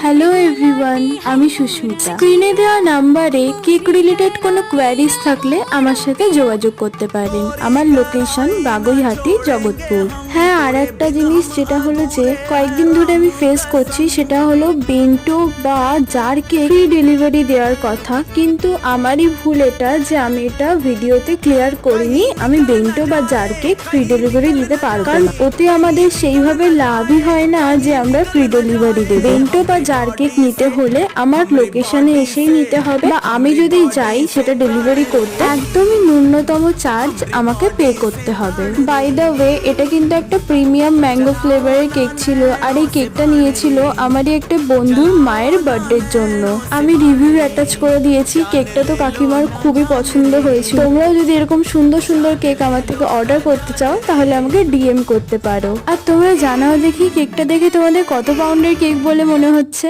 Hello everyone, আমি সুস্মিতা। স্ক্রিনে দেওয়া নাম্বারে কেক রিলেটেড কোনো কোয়ারিজ থাকলে আমার সাথে যোগাযোগ করতে পারেন। আমার লোকেশন বাগুইহাটি, জগৎপুর। হ্যাঁ, আর একটা জিনিস যেটা হলো যে কয়েকদিন ধরে আমি ফেস করছি, সেটা হলো বেন্টো বা জার কেক ফ্রি ডেলিভারি দেওয়ার কথা, কিন্তু আমারই ভুল এটা যে আমি এটা ভিডিওতে ক্লিয়ার করিনি। আমি বেন্টো বা জার কেক ফ্রি ডেলিভারি দিতে পারবো, কারণ ওতে আমাদের সেইভাবে লাভই হয় না যে আমরা ফ্রি ডেলিভারি দেব। বেন্টো বা জার কেক নিতে হলে আমার লোকেশনে এসেই নিতে হবে, বা আমি যদি যাই সেটা ডেলিভারি করতে একদমই ন্যূনতম চার্জ আমাকে পে করতে হবে। বাই দ্য ওয়ে, এটা কিন্তু একটা প্রিমিয়াম ম্যাঙ্গো ফ্লেভারের কেক ছিল, আর এই কেকটা নিয়েছিল আমারই একটা বন্ধুর মায়ের বার্থডের জন্য। আমি রিভিউ অ্যাটাচ করে দিয়েছি। কেকটা তো কাকিমার খুবই পছন্দ হয়েছিল। তোমরাও যদি এরকম সুন্দর সুন্দর কেক আমার থেকে অর্ডার করতে চাও তাহলে আমাকে ডিএম করতে পারো। আর তোমরা জানাও দেখি কেকটা দেখে তোমাদের কত পাউন্ডের কেক বলে মনে হচ্ছে।